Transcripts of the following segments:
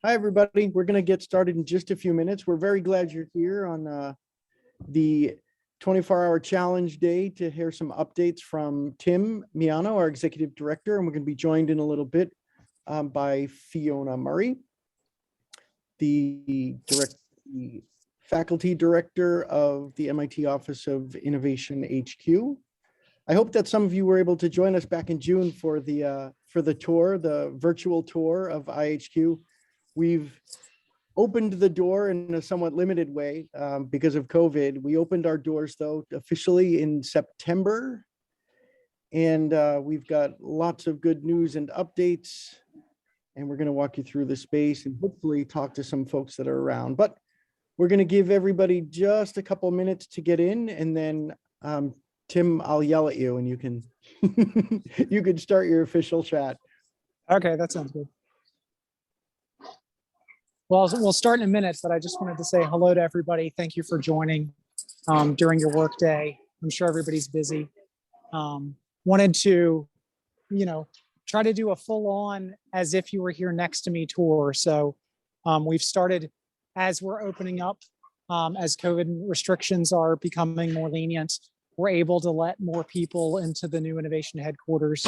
Hi, everybody. We're going to get started in just a few minutes. We're very glad you're here on the 24-hour challenge day to hear some updates from Tim Miano, our executive director, and we're going to be joined in a little bit by Fiona Murray, the faculty director of the MIT Office of Innovation HQ. I hope that some of you were able to join us back in June for the tour, the virtual tour of iHQ. We've opened the door in a somewhat limited way because of COVID. We opened our doors, though, officially in September. And we've got lots of good news and updates. And we're going to walk you through the space and hopefully talk to some folks that are around. But we're going to give everybody just a couple minutes to get in. And then, Tim, I'll yell at you and you can, you can start your official chat. Okay, that sounds good. Well, we'll start in a minute, but I just wanted to say hello to everybody. Thank you for joining during your work day. I'm sure everybody's busy. Wanted to, try to do a full-on as if you were here next to me tour. So we've started as we're opening up, as COVID restrictions are becoming more lenient, we're able to let more people into the new innovation headquarters.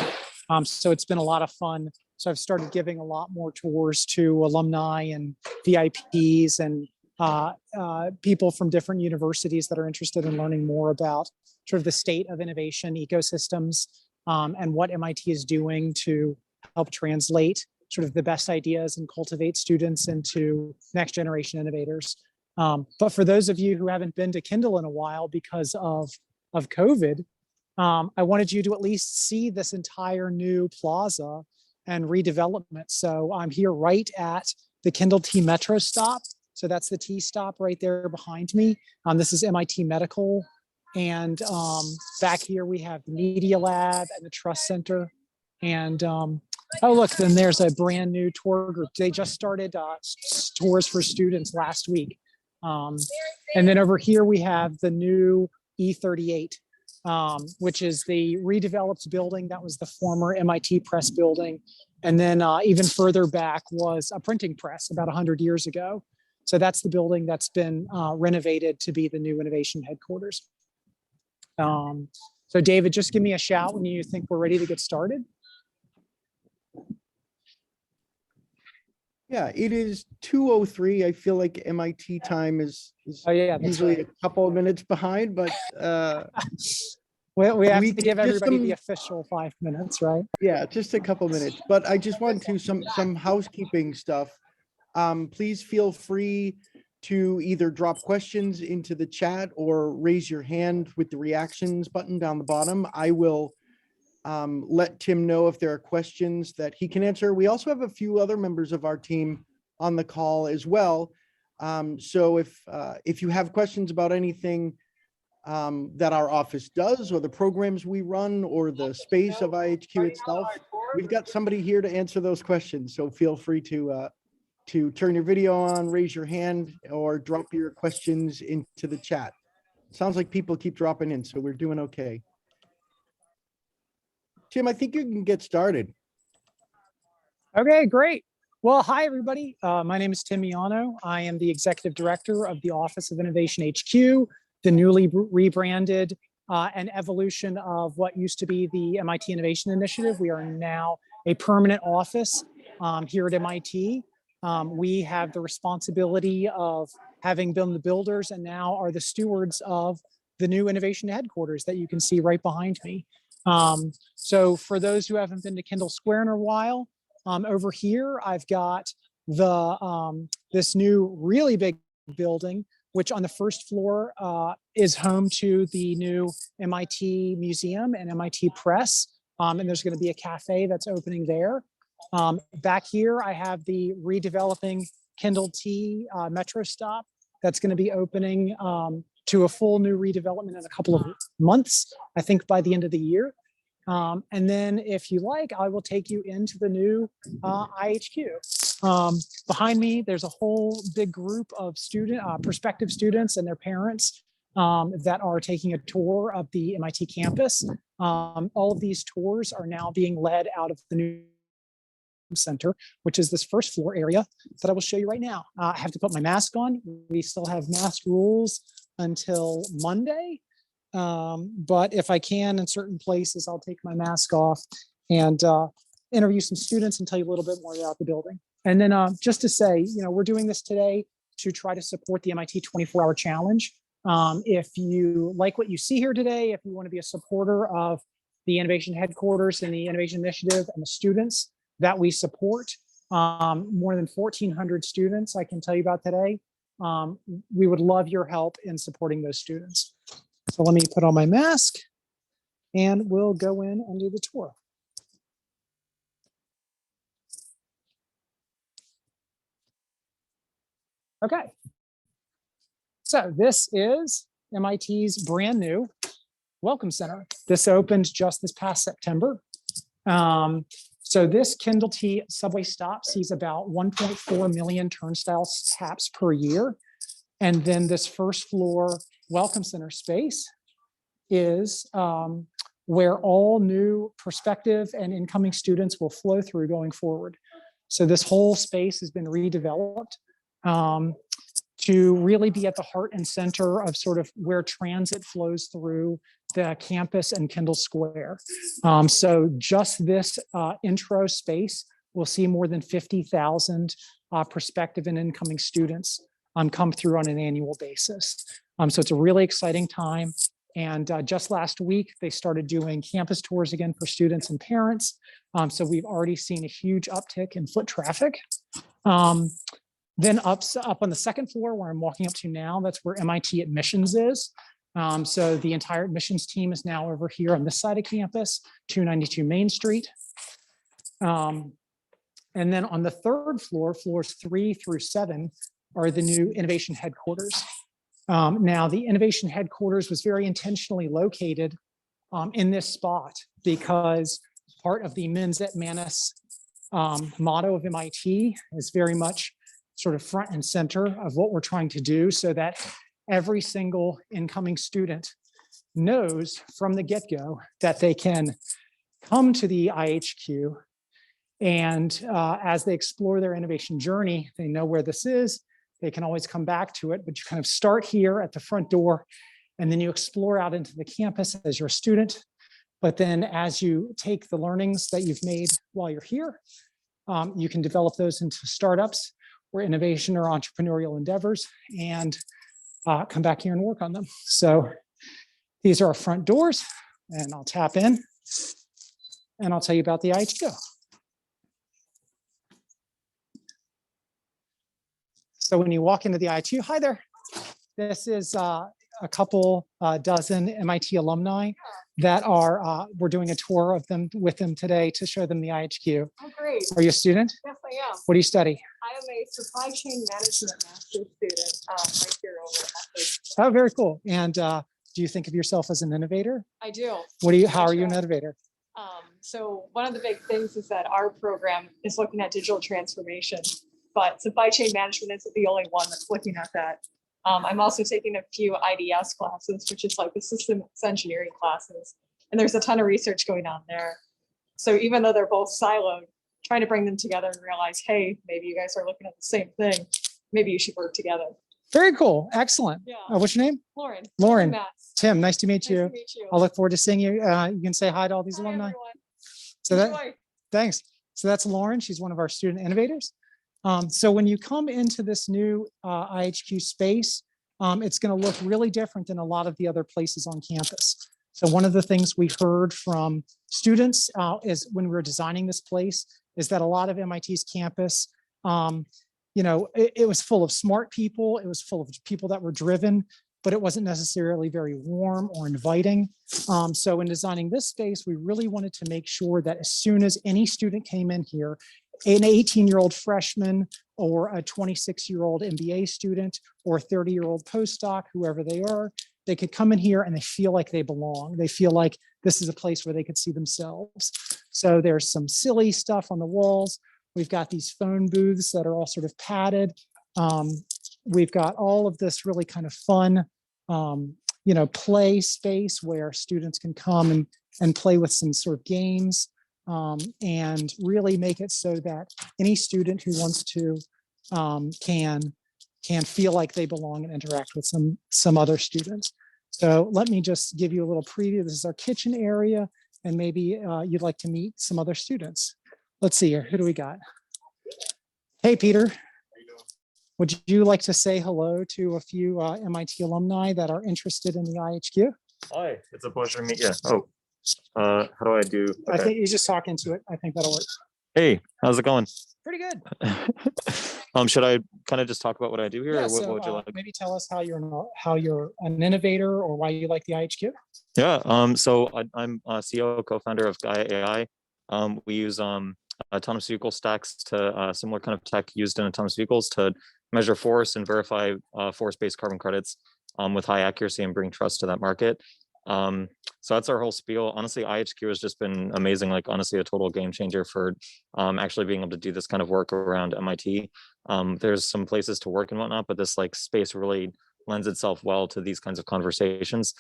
So it's been a lot of fun. So I've started giving a lot more tours to alumni and VIPs and people from different universities that are interested in learning more about sort of the state of innovation ecosystems and what MIT is doing to help translate sort of the best ideas and cultivate students into next generation innovators. But for those of you who haven't been to Kindle in a while because of COVID, I wanted you to at least see this entire new plaza and redevelopment. So I'm here right at the Kindle T Metro stop. So that's the T stop right there behind me. This is MIT Medical. And back here we have the Media Lab and the Trust Center. And oh, look, then there's a brand new tour group. They just started tours for students last week. And then over here we have the new E38. Which is the redeveloped building that was the former MIT press building. And then even further back was a printing press about 100 years ago. So that's the building that's been renovated to be the new innovation headquarters. So David, just give me a shout when you think we're ready to get started. Yeah, it is 2:03. I feel like MIT time is usually right. A couple of minutes behind, but we have to give everybody the official 5 minutes, right? Yeah, just a couple minutes. But I just want to some housekeeping stuff. Please feel free to either drop questions into the chat or raise your hand with the reactions button down the bottom. I will let Tim know if there are questions that he can answer. We also have a few other members of our team on the call as well. So if you have questions about anything that our office does or the programs we run or the space of iHQ itself, we've got somebody here to answer those questions. So feel free to turn your video on, raise your hand, or drop your questions into the chat. Sounds like people keep dropping in, so we're doing okay. Tim, I think you can get started. Okay, great. Well, hi, everybody. My name is Tim Miano. I am the executive director of the Office of Innovation HQ, the newly rebranded and evolution of what used to be the MIT Innovation Initiative. We are now a permanent office here at MIT. We have the responsibility of having been the builders and now are the stewards of the new innovation headquarters that you can see right behind me. So for those who haven't been to Kendall Square in a while, over here, I've got the this new really big building, which on the first floor is home to the new MIT Museum and MIT Press. And there's going to be a cafe that's opening there. Back here, I have the redeveloping Kindle T Metro stop that's going to be opening to a full new redevelopment in a couple of months, I think by the end of the year. And then if you like, I will take you into the new iHQ. Behind me, there's a whole big group of prospective students and their parents that are taking a tour of the MIT campus. All of these tours are now being led out of the new Center, which is this first floor area that I will show you right now. I have to put my mask on. We still have mask rules until Monday. But if I can in certain places, I'll take my mask off and interview some students and tell you a little bit more about the building. And then just to say, we're doing this today to try to support the MIT 24-hour challenge. If you like what you see here today, if you want to be a supporter of the Innovation Headquarters and the Innovation Initiative and the students that we support, more than 1,400 students I can tell you about today, we would love your help in supporting those students. So let me put on my mask and we'll go in and do the tour. Okay. So this is MIT's brand new Welcome Center. This opened just this past September. So this Kindle T subway stop sees about 1.4 million turnstile taps per year. And then this first floor Welcome Center space is where all new prospective and incoming students will flow through going forward. So this whole space has been redeveloped to really be at the heart and center of sort of where transit flows through the campus and Kendall Square. So just this intro space will see more than 50,000 prospective and incoming students come through on an annual basis. So it's a really exciting time. And just last week, they started doing campus tours again for students and parents. So we've already seen a huge uptick in foot traffic. Then up on the second floor where I'm walking up to now, that's where MIT admissions is. So the entire admissions team is now over here on this side of campus, 292 Main Street. And then on the third floor, floors 3 through 7 are the new innovation headquarters. Now the innovation headquarters was very intentionally located in this spot because part of the Mens et Manus motto of MIT is very much sort of front and center of what we're trying to do so that every single incoming student knows from the get-go that they can come to the iHQ and as they explore their innovation journey, they know where this is. They can always come back to it, but you kind of start here at the front door and then you explore out into the campus as you're a student. But then as you take the learnings that you've made while you're here, you can develop those into startups or innovation or entrepreneurial endeavors and come back here and work on them. So these are our front doors and I'll tap in and I'll tell you about the iHQ. So when you walk into the iHQ, hi there. This is a couple dozen MIT alumni that are, we're doing a tour of them with them today to show them the iHQ. Oh, great. Are you a student? Yes, I am. What do you study? I am a supply chain management master's student right here over at Hakka. Oh, very cool. And do you think of yourself as an innovator? I do. How are you an innovator? So one of the big things is that our program is looking at digital transformation, but supply chain management isn't the only one that's looking at that. I'm also taking a few IDS classes, which is like the systems engineering classes. And there's a ton of research going on there. So even though they're both siloed, trying to bring them together and realize, hey, maybe you guys are looking at the same thing. Maybe you should work together. Very cool. Excellent. Yeah. What's your name? Lauren. Lauren. Matt. Tim, nice to meet Nice you. to meet you. I'll look forward to seeing you. You can say hi to all these Hi, alumni. everyone. So that, Enjoy. thanks. So that's Lauren. She's one of our student innovators. So when you come into this new iHQ space, it's going to look really different than a lot of the other places on campus. So one of the things we heard from students is when we were designing this place is that a lot of MIT's campus, it was full of smart people. It was full of people that were driven, but it wasn't necessarily very warm or inviting. So in designing this space, we really wanted to make sure that as soon as any student came in here, an 18-year-old freshman or a 26-year-old MBA student or 30-year-old postdoc, whoever they are, they could come in here and they feel like they belong. They feel like this is a place where they could see themselves. So there's some silly stuff on the walls. We've got these phone booths that are all sort of padded. We've got all of this really kind of fun, play space where students can come and play with some sort of games. and really make it so that any student who wants to can feel like they belong and interact with some other students. So let me just give you a little preview. This is our kitchen area, and maybe you'd like to meet some other students. Let's see here. Who do we got? Hey, Peter. Would you like to say hello to a few MIT alumni that are interested in the iHQ? Hi, it's a pleasure to meet you. Oh, how do I do? I Okay. think you just talk into it. I think that'll work. Hey, how's it going? Pretty good. Should I kind of just talk about what I do here, Yeah, or what so would you like? maybe tell us how you're an innovator or why you like the iHQ. Yeah. So I'm CEO, co-founder of Gaia AI. We use autonomous vehicle stacks to similar kind of tech used in autonomous vehicles to measure force and verify force-based carbon credits with high accuracy and bring trust to that market. So that's our whole spiel. Honestly, iHQ has just been amazing, like honestly a total game changer for actually being able to do this kind of work around MIT. There's some places to work and whatnot, but this like space really lends itself well to these kinds of conversations.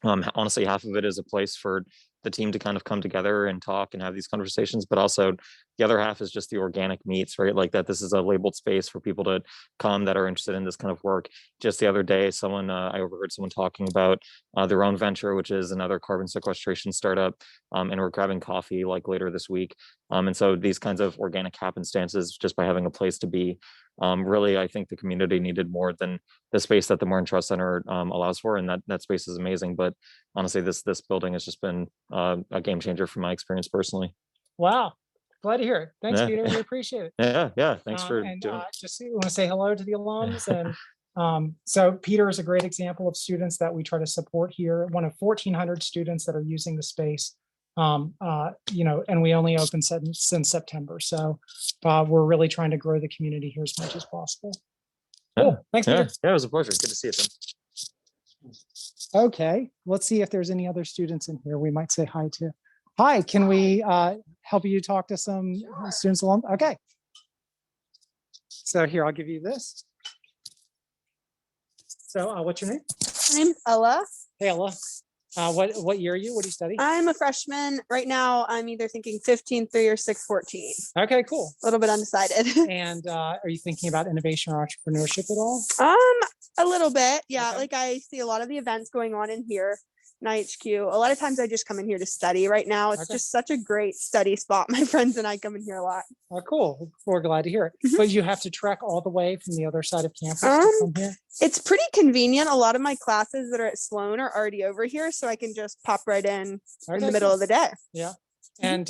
Honestly, half of it is a place for the team to kind of come together and talk and have these conversations, but also the other half is just the organic meets, right? Like that this is a labeled space for people to come that are interested in this kind of work. Just the other day, I overheard someone talking about their own venture, which is another carbon sequestration startup, and we're grabbing coffee like later this week. And so these kinds of organic happenstances, just by having a place to be, really, I think the community needed more than the space that the Morin Trust Center allows for, and that space is amazing. But honestly, this building has just been a game changer from my experience personally. Wow. Glad to hear it. Thanks, Yeah. Peter. We appreciate it. Yeah. Thanks for and doing. just want to say hello to the alums. And so Peter is a great example of students that we try to support here. One of 1,400 students that are using the space. And we only opened since September. So we're really trying to grow the community here as much as possible. Cool. Thanks, Peter. Yeah, it was a pleasure. Good to see you, Tim. Okay, let's see if there's any other students in here we might say hi to. Hi, can we help you talk to some students along? Okay. So here, I'll give you this. So what's your name? My name's Ella. Hey, Ella. What year are you? What do you study? I'm a freshman. Right now, I'm either thinking 15-3 or 6-14. Okay, cool. A little bit undecided. And are you thinking about innovation or entrepreneurship at all? A little bit. Yeah, Okay. like I see a lot of the events going on in here in iHQ. A lot of times I just come in here to study right now. It's Okay. just such a great study spot. My friends and I come in here a lot. Oh, cool. We're glad to hear it. Mhm. But you have to trek all the way from the other side of campus to Um, come here? It's pretty convenient. A lot of my classes that are at Sloan are already over here, so I can just pop right in Okay, the middle cool. of the day. And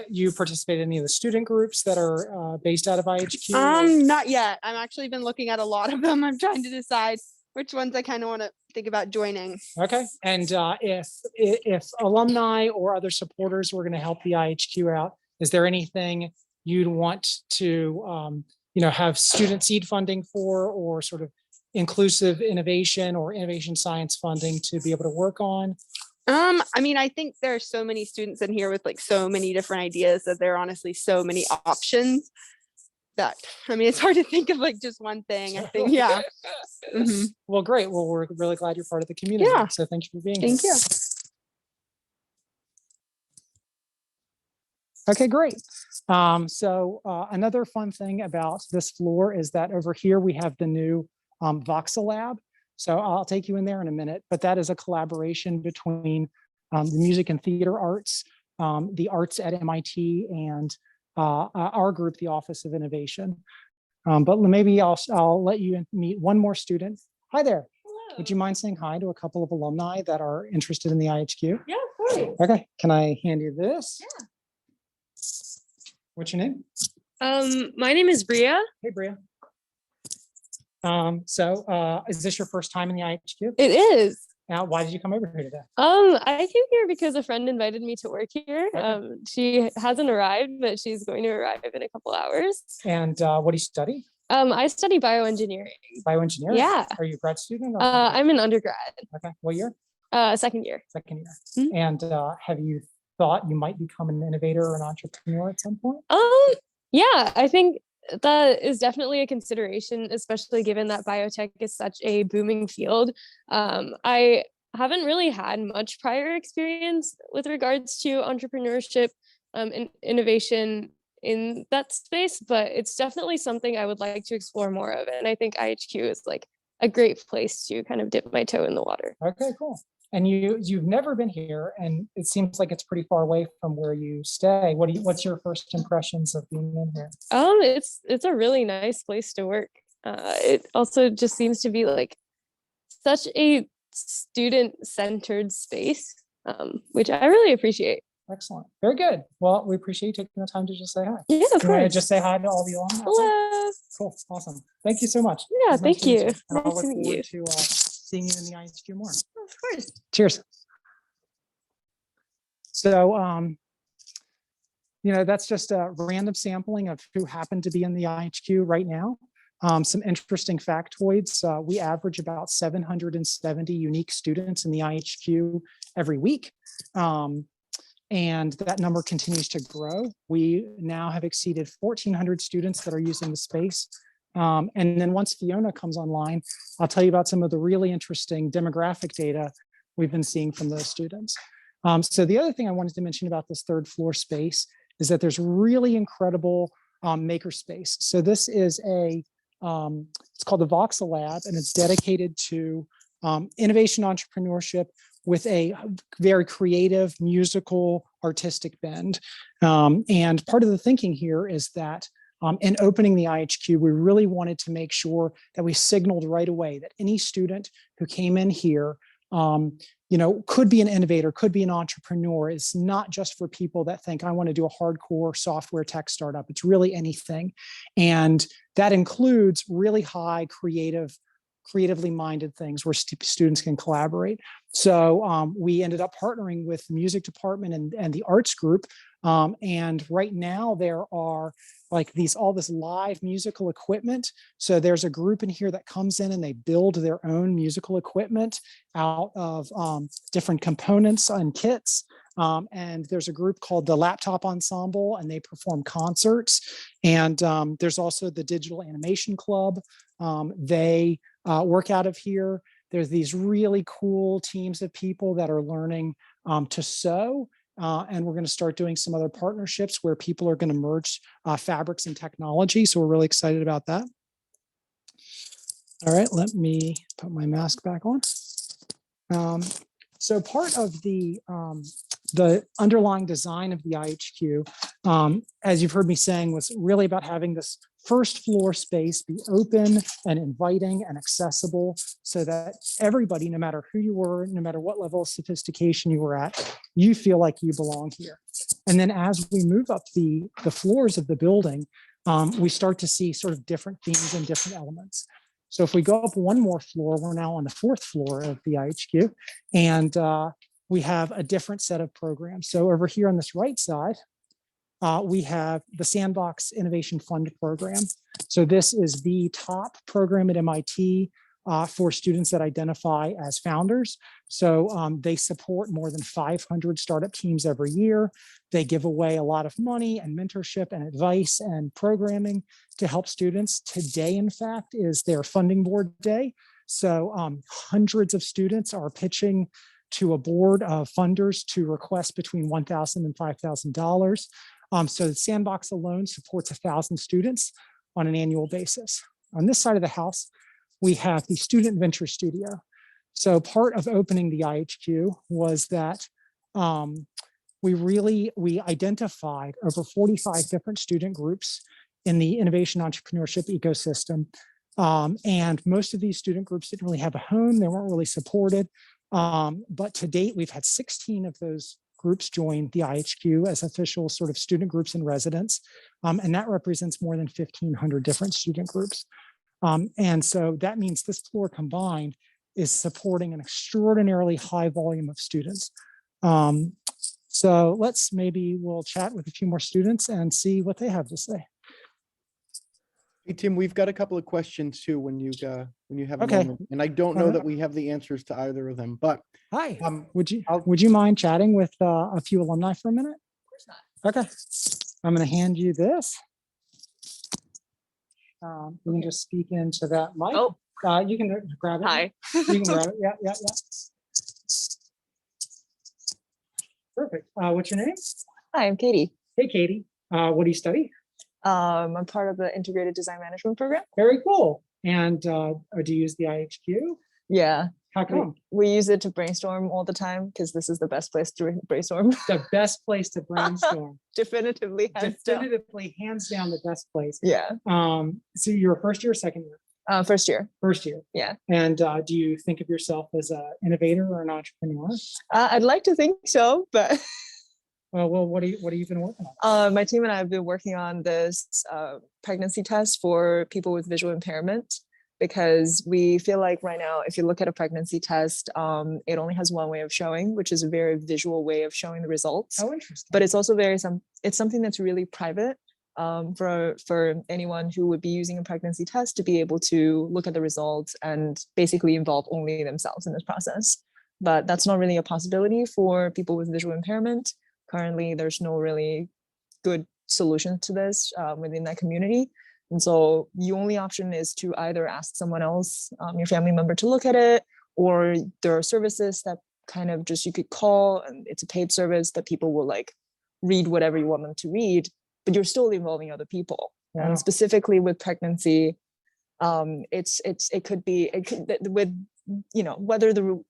you participate in any of the student groups that are based out of iHQ? Not yet. I've actually been looking at a lot of them. I'm trying to decide which ones I kind of want to think about joining. Okay, and if alumni or other supporters were going to help the iHQ out, is there anything you'd want to have student seed funding for, or sort of inclusive innovation or innovation science funding to be able to work on? I mean, I think there are so many students in here with like so many different ideas that there are honestly so many options that, I mean, it's hard to think of like just one thing. I think, yeah. Mhm. Well, great. Well, we're really glad you're part of the community. Yeah. So thank you for being here. Thank you. Okay, great. So another fun thing about this floor is that over here we have the new Voxel Lab. So I'll take you in there in a minute, but that is a collaboration between the music and theater arts, the arts at MIT, and our group, the Office of Innovation. But maybe I'll let you meet one more student. Hi there. Hello. Would you mind saying hi to a couple of alumni that are interested in the iHQ? Yeah, of course. Okay, can I hand you this? Yeah. What's your name? My name is Bria. Hey, Bria. Is this your first time in the iHQ? It is. Now, why did you come over here today? I came here because a friend invited me to work here. Okay. She hasn't arrived, but she's going to arrive in a couple hours. And what do you study? I study bioengineering. Bioengineering? Yeah. Are you a grad student? Or I'm an undergrad, okay. What year? second year. Second year. Mhm. And have you thought you might become an innovator or an entrepreneur at some point? Yeah, I think that is definitely a consideration, especially given that biotech is such a booming field. I haven't really had much prior experience with regards to entrepreneurship, innovation in that space, but it's definitely something I would like to explore more of. And I think iHQ is like a great place to kind of dip my toe in the water. Okay, cool. And you've never been here, and it seems like it's pretty far away from where you stay. What's your first impressions of being in here? It's a really nice place to work. It also just seems to be like such a student-centered space, which I really appreciate. Excellent. Very good. Well, we appreciate you taking the time to just say hi. Yeah, of You want to course. just say hi to all the alumni? Hello. Cool. Awesome. Thank you so much. Yeah, It was nice thank to meet you. And I'll Nice to look meet forward you. to seeing you in the iHQ more. Of course. Cheers. So, that's just a random sampling of who happened to be in the iHQ right now. Some interesting factoids. We average about 770 unique students in the iHQ every week. And that number continues to grow. We now have exceeded 1,400 students that are using the space. And then once Fiona comes online, I'll tell you about some of the really interesting demographic data we've been seeing from those students. So the other thing I wanted to mention about this third floor space is that there's really incredible makerspace. So this is it's called the Voxel Lab, and it's dedicated to innovation entrepreneurship with a very creative, musical, artistic bend. And part of the thinking here is that in opening the iHQ, we really wanted to make sure that we signaled right away that any student who came in here could be an innovator, could be an entrepreneur. It's not just for people that think, I want to do a hardcore software tech startup. It's really anything. And that includes really high creatively minded things where students can collaborate. So we ended up partnering with the music department and the arts group. And right now there are like all this live musical equipment. So there's a group in here that comes in and they build their own musical equipment out of different components and kits. And there's a group called the Laptop Ensemble, and they perform concerts. And there's also the Digital Animation Club. They work out of here. There's these really cool teams of people that are learning to sew. And we're going to start doing some other partnerships where people are going to merge fabrics and technology. So we're really excited about that. All right, let me put my mask back on. So part of the underlying design of the iHQ, as you've heard me saying, was really about having this first floor space be open and inviting and accessible so that everybody, no matter who you were, no matter what level of sophistication you were at, you feel like you belong here. And then as we move up the floors of the building, we start to see sort of different themes and different elements. So if we go up one more floor, we're now on the fourth floor of the iHQ, and we have a different set of programs. So over here on this right side, we have the Sandbox Innovation Fund program. So this is the top program at MIT for students that identify as founders. So they support more than 500 startup teams every year. They give away a lot of money and mentorship and advice and programming to help students. Today, in fact, is their funding board day. So hundreds of students are pitching to a board of funders to request between $1,000 and $5,000. So the Sandbox alone supports 1,000 students on an annual basis. On this side of the house, we have the Student Venture Studio. So part of opening the iHQ was that we identified over 45 different student groups in the innovation entrepreneurship ecosystem. And most of these student groups didn't really have a home. They weren't really supported. But to date, we've had 16 of those groups join the iHQ as official sort of student groups in residence. And that represents more than 1,500 different student groups. And so that means this floor combined is supporting an extraordinarily high volume of students. So we'll chat with a few more students and see what they have to say. Hey, Tim, we've got a couple of questions too when you have a Okay. moment. And I don't know that we have the answers to either of them, but Hi, would would you mind chatting with a few alumni for a minute? Of course not. Okay, I'm going to hand you this. You can just speak into that mic. Oh, you can grab it. hi. You can grab it. Yeah, yeah, yeah. Perfect. What's your name? Hi, I'm Katie. Hey, Katie, what do you study? I'm part of the integrated design management program. Very cool. And do you use the iHQ? Yeah, How we, come? we use it to brainstorm all the time because this is the best place to brainstorm. The best place to brainstorm. Definitively, hands down. Definitively, hands down, the best place. Yeah, So you're a first year or second year? first year. First year. Yeah. And do you think of yourself as an innovator or an entrepreneur? I'd like to think so, but Well, what have you been working on? my team and I have been working on this pregnancy test for people with visual impairment because we feel like right now, if you look at a pregnancy test, it only has one way of showing, which is a very visual way of showing the results. Oh, interesting. But it's also it's something that's really private for anyone who would be using a pregnancy test to be able to look at the results and basically involve only themselves in this process. But that's not really a possibility for people with visual impairment. Currently, there's no really good solution to this within that community. And so the only option is to either ask someone else, your family member, to look at it, or there are services that kind of just you could call, and it's a paid service that people will like read whatever you want them to read, but you're still involving other people. Wow. And specifically with pregnancy, it could with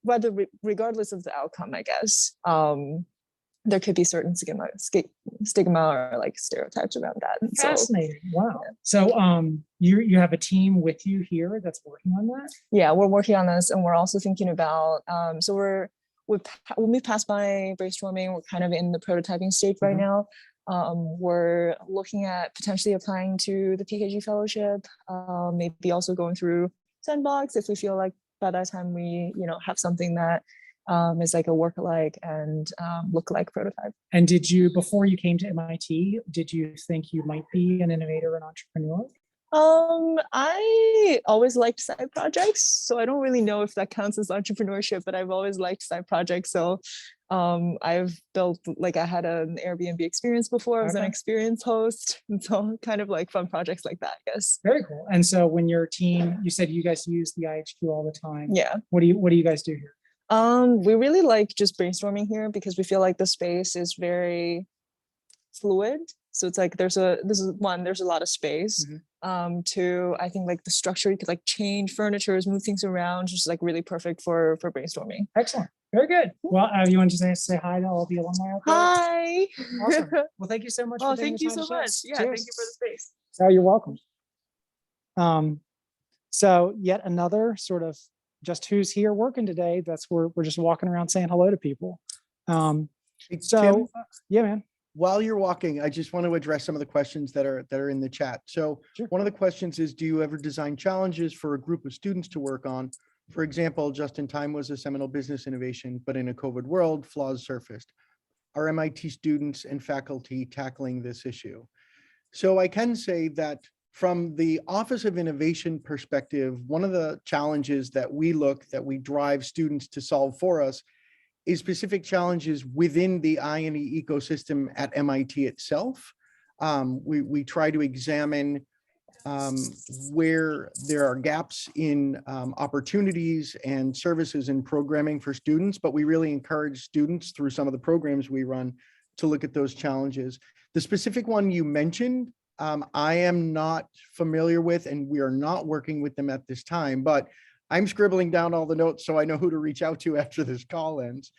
whether regardless of the outcome, I guess. There could be certain stigma or like stereotypes around that. And Fascinating. Wow. So you have a team with you here that's working on that? Yeah, we're working on this, and we're also thinking about when we pass by brainstorming, we're kind of in the prototyping stage right now. We're looking at potentially applying to the PKG fellowship, maybe also going through Sandbox if we feel like by that time we have something that is like a work-alike and look-alike prototype. And did you, before you came to MIT, did you think you might be an innovator and entrepreneur? I always liked side projects, so I don't really know if that counts as entrepreneurship, but I've always liked side projects. So I've built, like I had an Airbnb experience before, I was an experience host, and so kind of like fun projects like that, I guess. Very cool. And so when your team, you said you guys use the iHQ all the time. Yeah. What do you guys do here? We really like just brainstorming here because we feel like the space is very fluid. So it's like there's a lot of space. Two, I think like the structure, you could like change furniture, move things around, just like really perfect for brainstorming. Excellent. Very good. Well, you want to say hi to all the alumni out there? Hi. Awesome. Well, thank you so much. Oh, for taking thank the you time so to much. chat. Yeah, Cheers. thank you for the space. Oh, you're welcome. So yet another sort of just who's here working today. We're just walking around saying hello to people. Hey, So Tim, yeah, man. while you're walking, I just want to address some of the questions that are in the chat. So Sure. one of the questions is, do you ever design challenges for a group of students to work on? For example, just in time was a seminal business innovation, but in a COVID world, flaws surfaced. Are MIT students and faculty tackling this issue? So I can say that from the Office of Innovation perspective, one of the challenges that we drive students to solve for us is specific challenges within the I&E ecosystem at MIT itself. We try to examine where there are gaps in opportunities and services and programming for students, but we really encourage students through some of the programs we run to look at those challenges. The specific one you mentioned, I am not familiar with, and we are not working with them at this time, but I'm scribbling down all the notes so I know who to reach out to after this call ends.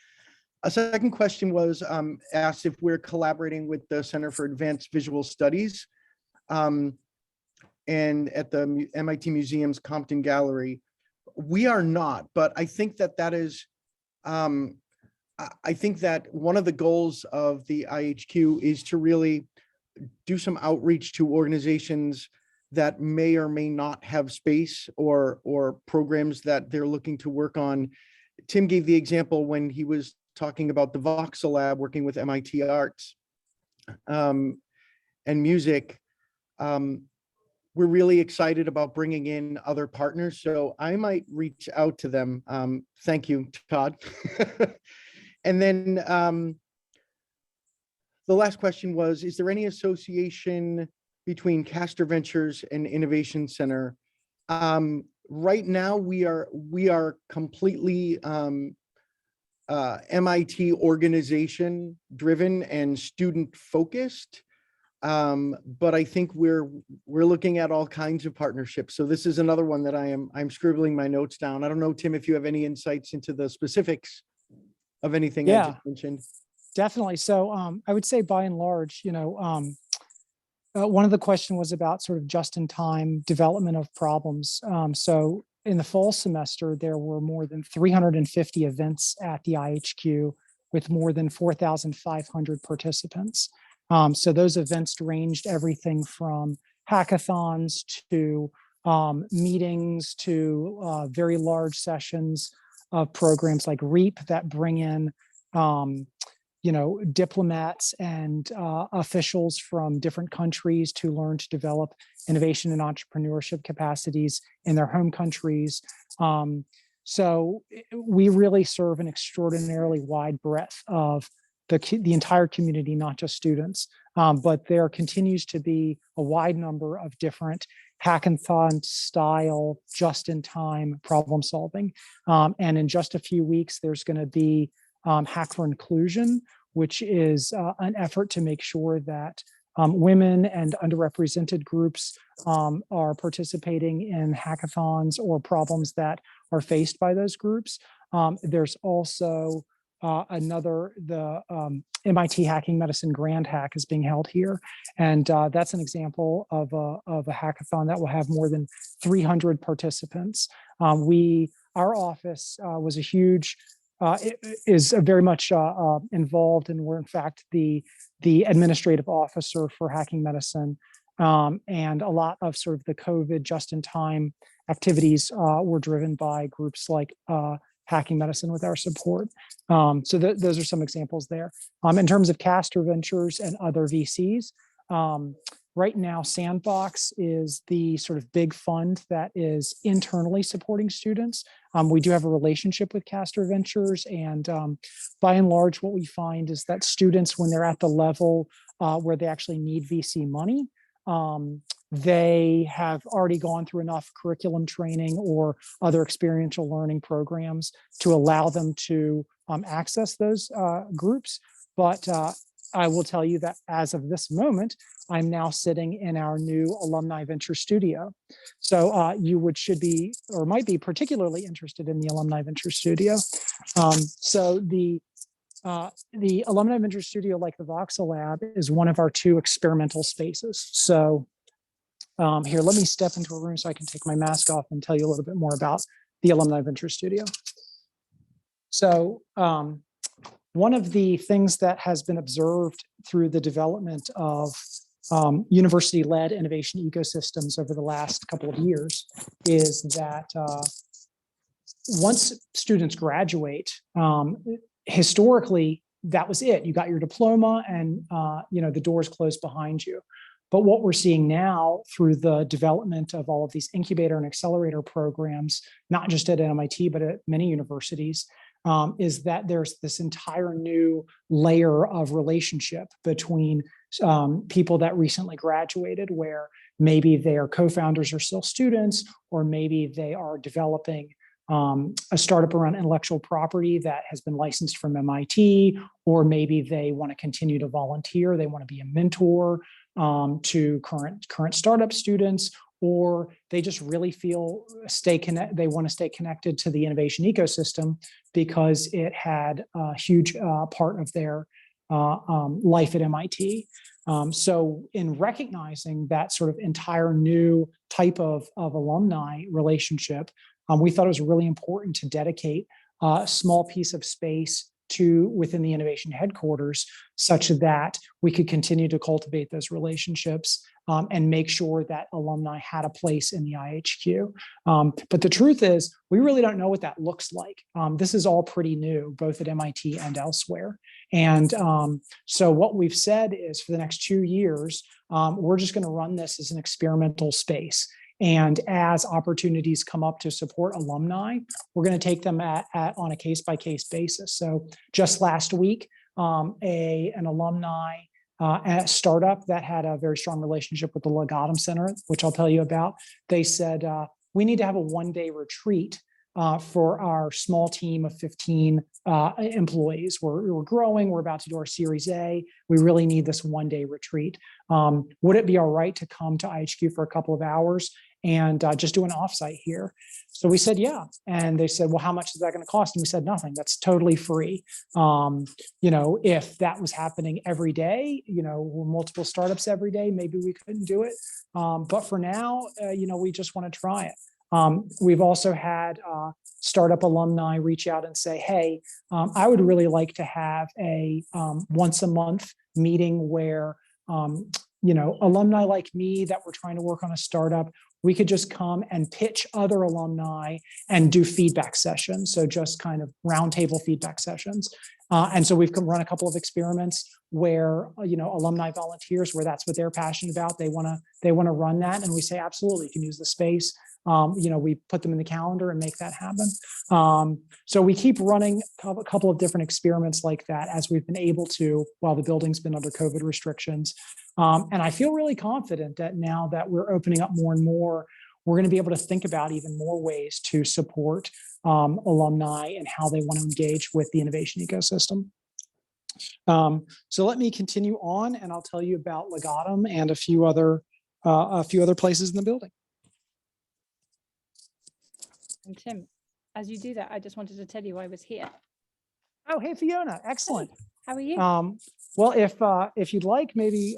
A second question was asked if we're collaborating with the Center for Advanced Visual Studies and at the MIT Museum's Compton Gallery. We are not, but I think that is, I think that one of the goals of the iHQ is to really do some outreach to organizations that may or may not have space or programs that they're looking to work on. Tim gave the example when he was talking about the Voxel Lab working with MIT Arts and music. We're really excited about bringing in other partners, so I might reach out to them. Thank you, Todd. And then the last question was, is there any association between Castor Ventures and Innovation Center? Right now, we are completely MIT organization driven and student focused. But I think we're looking at all kinds of partnerships. So this is another one that I'm scribbling my notes down. I don't know, Tim, if you have any insights into the specifics of anything I Yeah. just mentioned. Definitely. So I would say by and large, one of the question was about sort of just-in-time development of problems. So in the fall semester, there were more than 350 events at the iHQ with more than 4,500 participants. So those events ranged everything from hackathons to meetings to very large sessions of programs like REAP that bring in diplomats and officials from different countries to learn to develop innovation and entrepreneurship capacities in their home countries. So we really serve an extraordinarily wide breadth of the entire community, not just students. But there continues to be a wide number of different hackathon style, just-in-time problem solving. And in just a few weeks, there's going to be Hack for Inclusion, which is an effort to make sure that women and underrepresented groups are participating in hackathons or problems that are faced by those groups. There's also the MIT Hacking Medicine Grand Hack is being held here. And that's an example of a hackathon that will have more than 300 participants. Our office was a huge is very much involved, and we're in fact the administrative officer for Hacking Medicine, and a lot of sort of the COVID just-in-time activities were driven by groups like Hacking Medicine with our support. So those are some examples there. In terms of Castor Ventures and other VCs, right now, Sandbox is the sort of big fund that is internally supporting students. We do have a relationship with Castor Ventures, and by and large, what we find is that students, when they're at the level where they actually need VC money, they have already gone through enough curriculum training or other experiential learning programs to allow them to access those groups. But I will tell you that as of this moment, I'm now sitting in our new Alumni Venture Studio. So you should be or might be particularly interested in the Alumni Venture Studio. So the Alumni Venture Studio, like the Voxel Lab, is one of our 2 experimental spaces. So here, let me step into a room so I can take my mask off and tell you a little bit more about the Alumni Venture Studio. So one of the things that has been observed through the development of university-led innovation ecosystems over the last couple of years is that once students graduate, historically, that was it. You got your diploma and the doors closed behind you. But what we're seeing now through the development of all of these incubator and accelerator programs, not just at MIT, but at many universities, is that there's this entire new layer of relationship between people that recently graduated, where maybe their co-founders are still students, or maybe they are developing a startup around intellectual property that has been licensed from MIT, or maybe they want to continue to volunteer, they want to be a mentor to current startup students, or they just really feel they want to stay connected to the innovation ecosystem because it had a huge part of their life at MIT. So in recognizing that sort of entire new type of alumni relationship, we thought it was really important to dedicate a small piece of space within the innovation headquarters, such that we could continue to cultivate those relationships and make sure that alumni had a place in the iHQ. But the truth is, we really don't know what that looks like. This is all pretty new, both at MIT and elsewhere. And so what we've said is for the next 2 years, we're just going to run this as an experimental space. And as opportunities come up to support alumni, we're going to take them on a case-by-case basis. So just last week, an alumni startup that had a very strong relationship with the Legatum Center, which I'll tell you about, they said, we need to have a 1-day retreat for our small team of 15 employees. We're growing. We're about to do our Series A. We really need this one-day retreat. Would it be all right to come to iHQ for a couple of hours and just do an offsite here? So we said, yeah. And they said, well, how much is that going to cost? And we said, nothing. That's totally free. If that was happening every day, multiple startups every day, maybe we couldn't do it. But for now, we just want to try it. We've also had startup alumni reach out and say, hey, I would really like to have a once a month meeting where, alumni like me that we're trying to work on a startup, we could just come and pitch other alumni and do feedback sessions. So just kind of roundtable feedback sessions. And so we've run a couple of experiments where, alumni volunteers, where that's what they're passionate about. They want to run that. And we say, absolutely, you can use the space. We put them in the calendar and make that happen. So we keep running a couple of different experiments like that as we've been able to while the building's been under COVID restrictions. And I feel really confident that now that we're opening up more and more, we're going to be able to think about even more ways to support alumni and how they want to engage with the innovation ecosystem. So let me continue on, and I'll tell you about Legatum and a few other places in the building. And Tim, as you do that, I just wanted to tell you I was here. Oh, hey, Fiona. Excellent. How are you? Well, if you'd like, maybe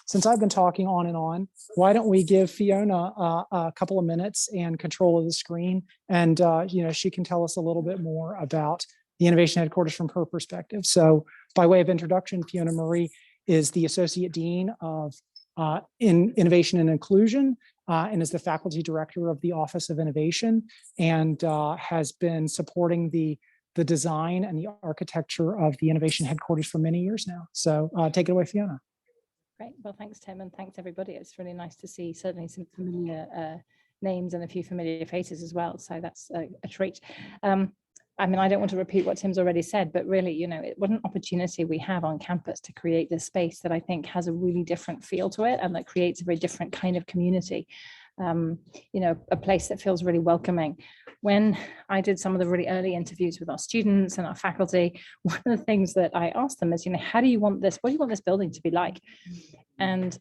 since I've been talking on and on, why don't we give Fiona a couple of minutes and control of the screen, and she can tell us a little bit more about the innovation headquarters from her perspective. So, by way of introduction, Fiona Marie is the Associate Dean of Innovation and Inclusion, and is the faculty director of the Office of Innovation, and has been supporting the design and the architecture of the innovation headquarters for many years now. So take it away, Fiona. Great. Well, thanks, Tim, and thanks, everybody. It's really nice to see certainly some familiar names and a few familiar faces as well. So that's a treat. I don't want to repeat what Tim's already said, but really, what an opportunity we have on campus to create this space that I think has a really different feel to it and that creates a very different kind of community. A place that feels really welcoming. When I did some of the really early interviews with our students and our faculty, one of the things that I asked them is, how do you want this? What do you want this building to be like? And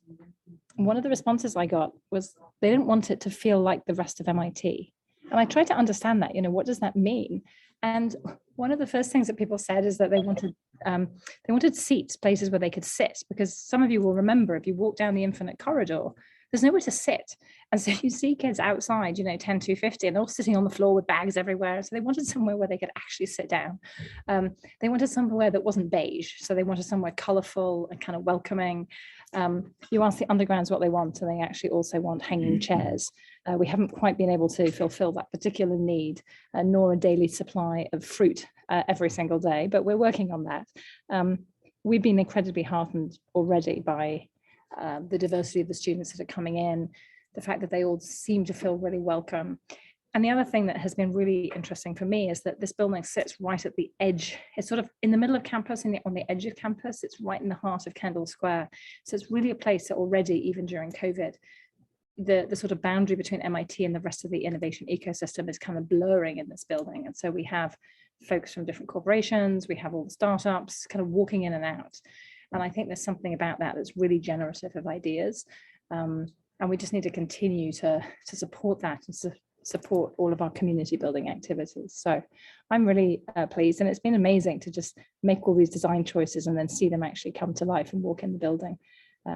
one of the responses I got was they didn't want it to feel like the rest of MIT. And I tried to understand that, what does that mean? And one of the first things that people said is that they wanted seats, places where they could sit, because some of you will remember if you walk down the infinite corridor, there's nowhere to sit. And so you see kids outside, 10 to 50, and they're all sitting on the floor with bags everywhere. So they wanted somewhere where they could actually sit down. They wanted somewhere that wasn't beige. So they wanted somewhere colorful and kind of welcoming. You ask the undergrounds what they want, and they actually also want hanging chairs. We haven't quite been able to fulfill that particular need, nor a daily supply of fruit every single day, but we're working on that. We've been incredibly heartened already by the diversity of the students that are coming in, the fact that they all seem to feel really welcome. And the other thing that has been really interesting for me is that this building sits right at the edge. It's sort of in the middle of campus, on the edge of campus. It's right in the heart of Kendall Square. So it's really a place that already, even during COVID, the sort of boundary between MIT and the rest of the innovation ecosystem is kind of blurring in this building. And so we have folks from different corporations, we have all the startups kind of walking in and out. And I think there's something about that that's really generative of ideas. And we just need to continue to support that and support all of our community building activities. So I'm really pleased, and it's been amazing to just make all these design choices and then see them actually come to life and walk in the building,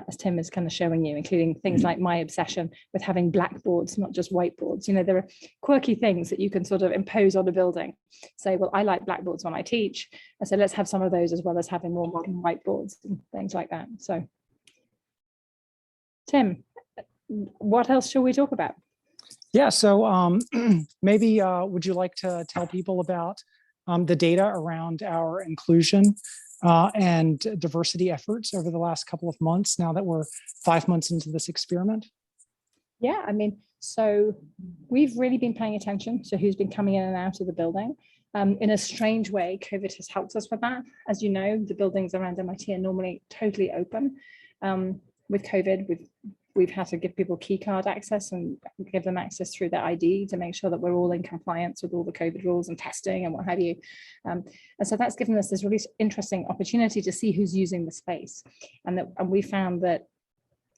as Tim is kind of showing you, including things like my obsession with having blackboards, not just whiteboards. There are quirky things that you can sort of impose on a building. Say, well, I like blackboards when I teach, and so let's have some of those as well as having more modern whiteboards and things like that. So, Tim, what else shall we talk about? Yeah, so maybe would you like to tell people about the data around our inclusion and diversity efforts over the last couple of months, now that we're 5 months into this experiment? Yeah, so we've really been paying attention to who's been coming in and out of the building. In a strange way, COVID has helped us with that. As you know, the buildings around MIT are normally totally open. With COVID, we've we've had to give people key card access and give them access through their ID to make sure that we're all in compliance with all the COVID rules and testing and what have you. And so that's given us this really interesting opportunity to see who's using the space. And we found that,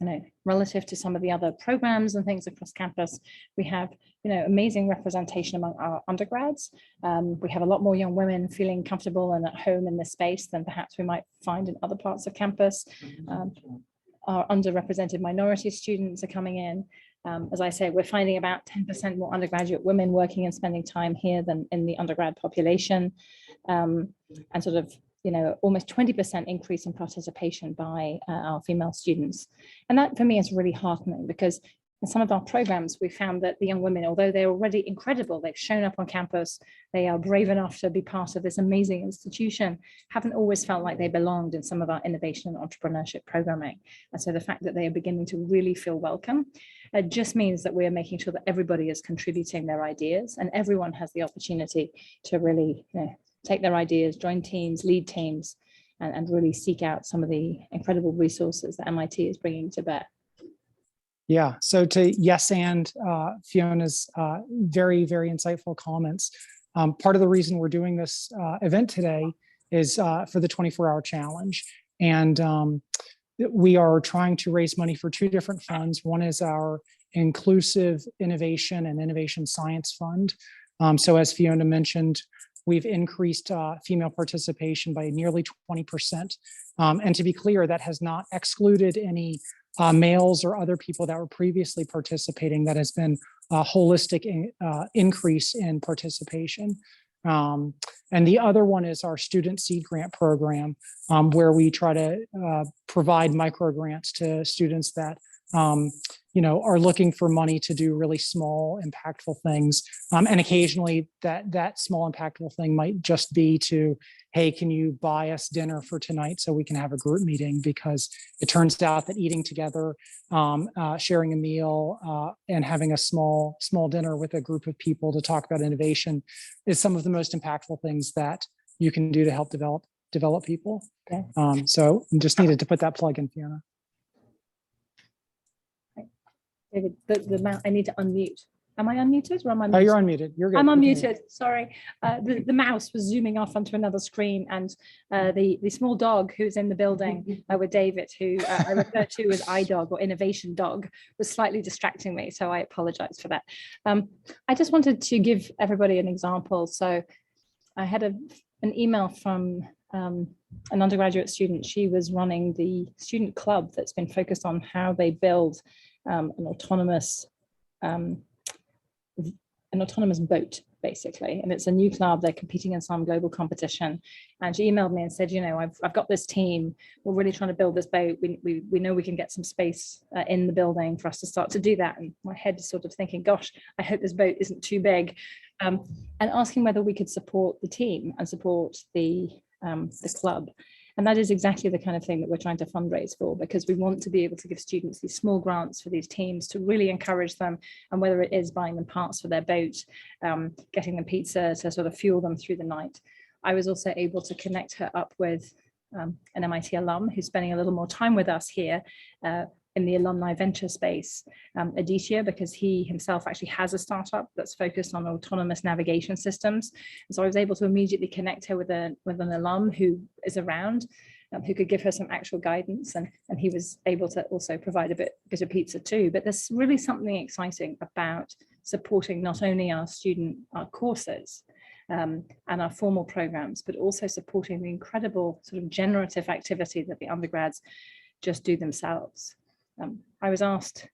you know, relative to some of the other programs and things across campus, we have, you know, amazing representation among our undergrads. We have a lot more young women feeling comfortable and at home in this space than perhaps we might find in other parts of campus. Our underrepresented minority students are coming in. As I say, we're finding about 10% more undergraduate women working and spending time here than in the undergrad population. And sort of, you know, almost 20% increase in participation by our female students. And that for me is really heartening, because in some of our programs, we found that the young women, although they're already incredible, they've shown up on campus, they are brave enough to be part of this amazing institution, haven't always felt like they belonged in some of our innovation and entrepreneurship programming. And so the fact that they are beginning to really feel welcome, just means that we are making sure that everybody is contributing their ideas and everyone has the opportunity to really, you know, take their ideas, join teams, lead teams, and really seek out some of the incredible resources that MIT is bringing to bear. Yeah, so to yes and Fiona's very, very insightful comments. Part of the reason we're doing this event today is for the 24-hour challenge. And we are trying to raise money for two different funds. One is our Inclusive Innovation and Innovation Science Fund. So as Fiona mentioned, we've increased female participation by nearly 20%. And to be clear, that has not excluded any males or other people that were previously participating. That has been a holistic increase in participation. And the other one is our student seed grant program, where we try to provide micro grants to students that you know, are looking for money to do really small, impactful things. And occasionally that small, impactful thing might just be to, hey, can you buy us dinner for tonight so we can have a group meeting? Because it turns out that eating together, sharing a meal, and having a small dinner with a group of people to talk about innovation is some of the most impactful things that you can do to help develop people. Okay. So just needed to put that plug in, Fiona. David, the mouse, I need to unmute. Am I unmuted or am I muted? Oh, you're unmuted. You're good. I'm We can hear you. unmuted, sorry. The mouse was zooming off onto another screen, and the small dog who's in the building with David, who I refer to as iDog or Innovation Dog, was slightly distracting me, so I apologize for that. I just wanted to give everybody an example. So I had an email from an undergraduate student. She was running the student club that's been focused on how they build an autonomous boat, basically. And it's a new club. They're competing in some global competition. And she emailed me and said, you know, I've got this team. We're really trying to build this boat. We know we can get some space in the building for us to start to do that. And my head is sort of thinking, gosh, I hope this boat isn't too big. And asking whether we could support the team and support the club. And that is exactly the kind of thing that we're trying to fundraise for, because we want to be able to give students these small grants for these teams to really encourage them. And whether it is buying them parts for their boat, getting them pizza to sort of fuel them through the night. I was also able to connect her up with an MIT alum who's spending a little more time with us here in the alumni venture space, Aditya, because he himself actually has a startup that's focused on autonomous navigation systems. And so I was able to immediately connect her with an alum who is around, who could give her some actual guidance. And he was able to also provide a bit of pizza too. But there's really something exciting about supporting not only our courses, and our formal programs, but also supporting the incredible sort of generative activity that the undergrads just do themselves. I was asked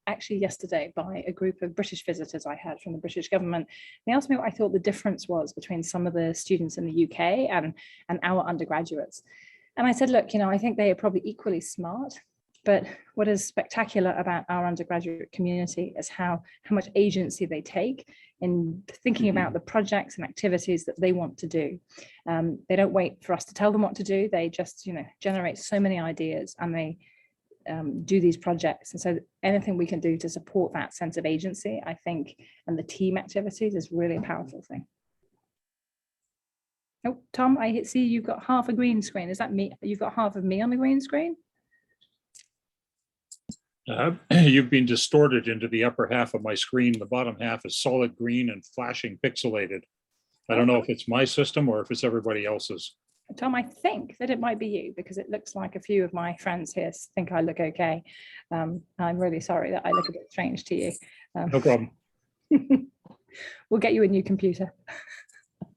actually yesterday by a group of British visitors I had from the British government. They asked me what I thought the difference was between some of the students in the UK and our undergraduates. And I said, look, you know, I think they are probably equally smart, but what is spectacular about our undergraduate community is how much agency they take in thinking about the projects and activities that they want to do. They don't wait for us to tell them what to do. They just, you know, generate so many ideas and they do these projects. And so anything we can do to support that sense of agency, I think, and the team activities is really a powerful thing. Oh, Tom, I see you've got half a green screen. Is that me? You've got half of me on the green screen? You've been distorted into the upper half of my screen. The bottom half is solid green and flashing pixelated. I don't know if it's my system or if it's everybody else's. Tom, I think that it might be you because it looks like a few of my friends here think I look okay. I'm really sorry that I look a bit strange to you. No problem. We'll get you a new computer.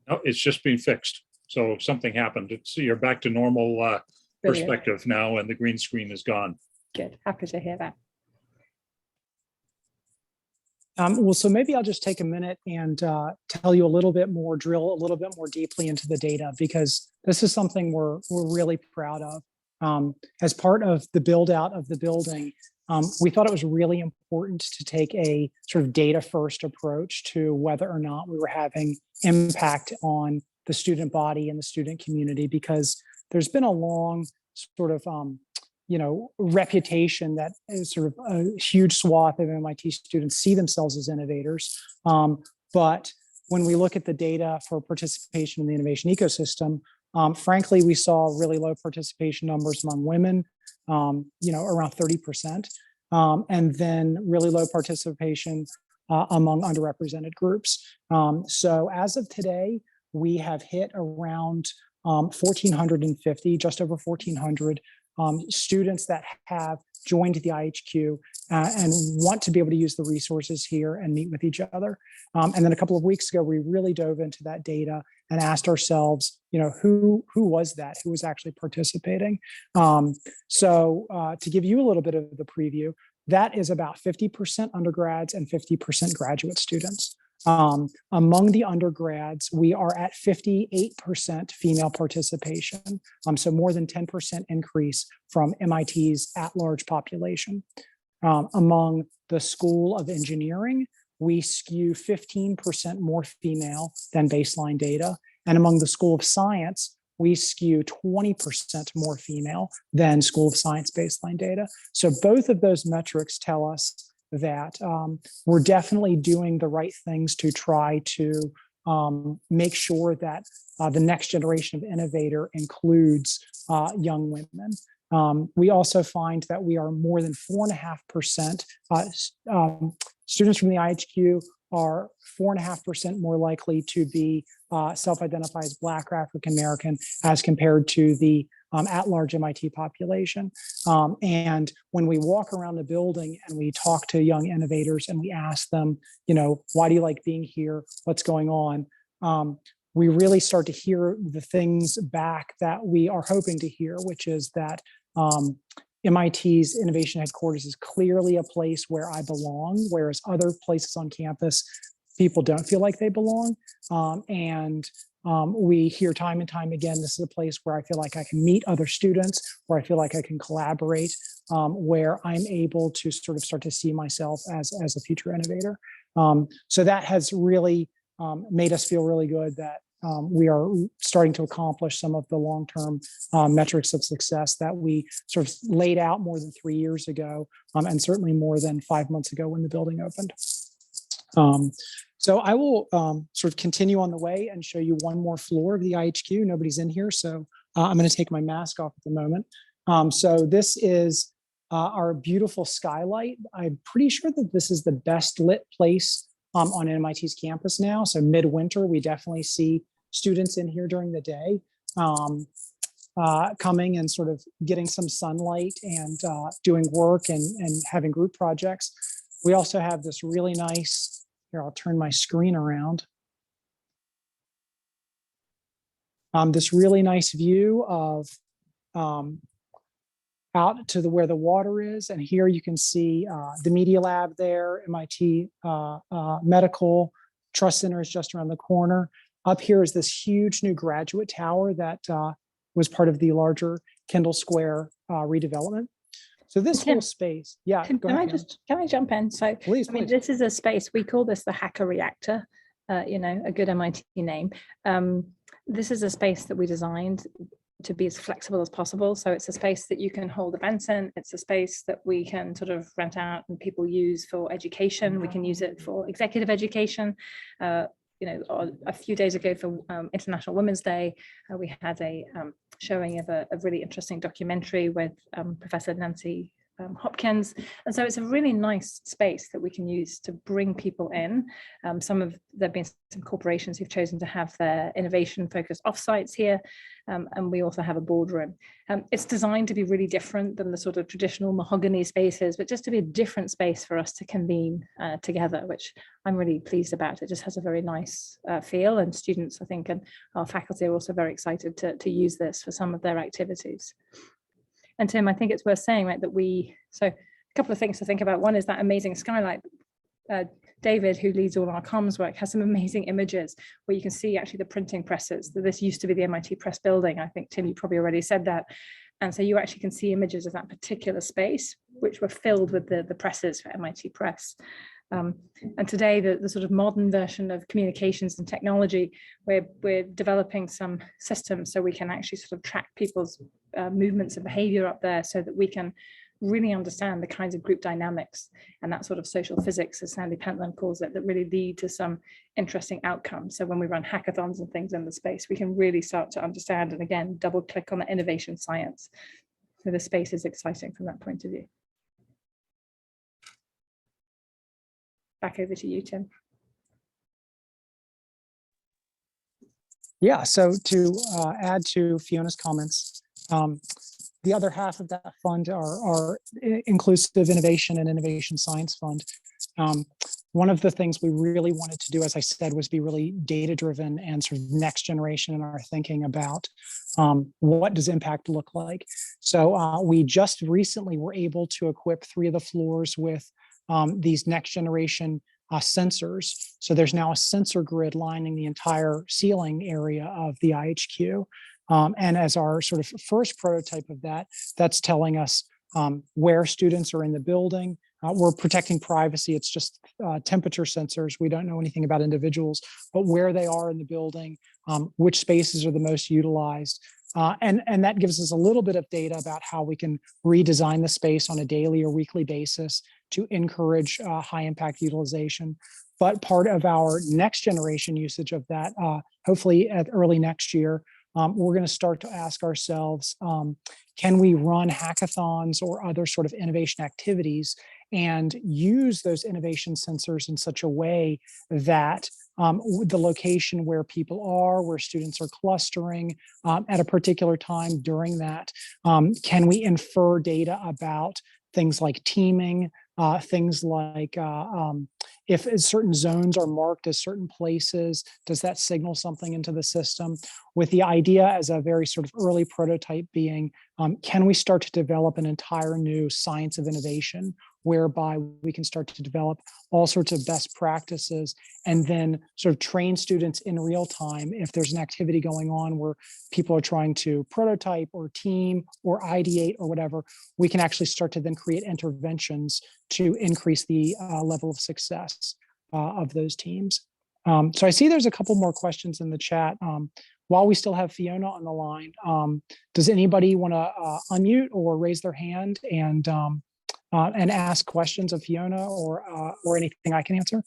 No, it's just been fixed. So something happened. You're back to normal Brilliant. perspective now, and the green screen is gone. Good. Happy to hear that. Well, so maybe I'll just take a minute and tell you a little bit more, drill a little bit more deeply into the data, because this is something we're really proud of. As part of the build out of the building, we thought it was really important to take a sort of data first approach to whether or not we were having impact on the student body and the student community, because there's been a long sort of reputation that is sort of a huge swath of MIT students see themselves as innovators. But when we look at the data for participation in the innovation ecosystem, frankly, we saw really low participation numbers among women, around 30%, and then really low participation among underrepresented groups. So as of today, we have hit around 1,450, just over 1,400 students that have joined the iHQ and want to be able to use the resources here and meet with each other. And then a couple of weeks ago, we really dove into that data and asked ourselves, who was that? Who was actually participating? So to give you a little bit of the preview, that is about 50% undergrads and 50% graduate students. Among the undergrads, we are at 58% female participation, so more than 10% increase from MIT's at-large population. Among the School of Engineering, we skew 15% more female than baseline data. And among the School of Science, we skew 20% more female than School of Science baseline data. So both of those metrics tell us that we're definitely doing the right things to try to make sure that the next generation of innovator includes young women. We also find that we are more than 4.5%. Students from the iHQ are 4.5% more likely to be self-identify as Black or African American as compared to the at-large MIT population. And when we walk around the building and we talk to young innovators and we ask them, why do you like being here? What's going on? We really start to hear the things back that we are hoping to hear, which is that MIT's innovation headquarters is clearly a place where I belong, whereas other places on campus, people don't feel like they belong. We hear time and time again, this is a place where I feel like I can meet other students, where I feel like I can collaborate, where I'm able to sort of start to see myself as a future innovator. So that has really made us feel really good that we are starting to accomplish some of the long-term metrics of success that we sort of laid out more than 3 years ago, and certainly more than 5 months ago when the building opened. So I will sort of continue on the way and show you one more floor of the iHQ. Nobody's in here, so I'm going to take my mask off at the moment. So this is our beautiful skylight. I'm pretty sure that this is the best lit place on MIT's campus now. So midwinter, we definitely see students in here during the day coming and sort of getting some sunlight and doing work and having group projects. We also have this really nice, here, I'll turn my screen around. This really nice view of out to where the water is. And here you can see the Media Lab there, MIT Medical Trust Center is just around the corner. Up here is this huge new graduate tower that was part of the larger Kendall Square redevelopment. So this whole space, yeah. Can I jump in? So, please, I mean, this is a space, we call this the Hakka Reactor, a good MIT name. This is a space that we designed to be as flexible as possible. So it's a space that you can hold events in. It's a space that we can sort of rent out and people use for education. We can use it for executive education. A few days ago for International Women's Day, we had a showing of a really interesting documentary with Professor Nancy Hopkins. And so it's a really nice space that we can use to bring people in. There've been some corporations who've chosen to have their innovation focused offsites here. And we also have a boardroom. It's designed to be really different than the sort of traditional mahogany spaces, but just to be a different space for us to convene together, which I'm really pleased about. It just has a very nice feel, and students, I think, and our faculty are also very excited to use this for some of their activities. And Tim, I think it's worth saying, right, so a couple of things to think about. One is that amazing skylight. David, who leads all our comms work, has some amazing images where you can see actually the printing presses. This used to be the MIT Press building. I think, Tim, you probably already said that. And so you actually can see images of that particular space, which were filled with the presses for MIT Press. And today, the sort of modern version of communications and technology, we're developing some systems so we can actually sort of track people's movements and behavior up there, so that we can really understand the kinds of group dynamics and that sort of social physics, as Sandy Pentland calls it, that really lead to some interesting outcomes. So when we run hackathons and things in the space, we can really start to understand, and again, double click on the innovation science. So the space is exciting from that point of view. Back over to you, Tim. Yeah, so to add to Fiona's comments, the other half of that fund are Inclusive Innovation and Innovation Science Fund. One of the things we really wanted to do, as I said, was be really data-driven and sort of next generation in our thinking about what does impact look like. So we just recently were able to equip 3 of the floors with these next generation sensors. So there's now a sensor grid lining the entire ceiling area of the iHQ. And as our sort of first prototype of that, that's telling us where students are in the building. We're protecting privacy. It's just temperature sensors. We don't know anything about individuals, but where they are in the building, which spaces are the most utilized. And that gives us a little bit of data about how we can redesign the space on a daily or weekly basis to encourage high impact utilization. But part of our next generation usage of that, hopefully at early next year, we're going to start to ask ourselves, can we run hackathons or other sort of innovation activities and use those innovation sensors in such a way that the location where people are, where students are clustering at a particular time during that, can we infer data about things like teaming, things like if certain zones are marked as certain places, does that signal something into the system? With the idea as a very sort of early prototype being, can we start to develop an entire new science of innovation, whereby we can start to develop all sorts of best practices and then sort of train students in real time. If there's an activity going on where people are trying to prototype or team or ideate or whatever, we can actually start to then create interventions to increase the level of success of those teams. So I see there's a couple more questions in the chat. While we still have Fiona on the line, does anybody want to unmute or raise their hand and ask questions of Fiona or anything I can answer?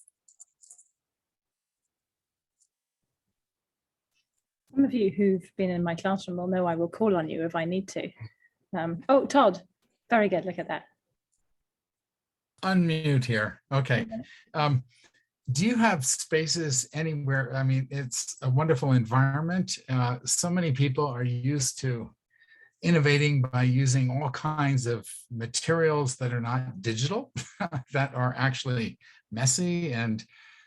Some of you who've been in my classroom will know I will call on you if I need to. Oh, Todd, very good, look at that. Unmute here, okay. Do you have spaces anywhere? I mean, it's a wonderful environment. So many people are used to innovating by using all kinds of materials that are not digital, that are actually messy, and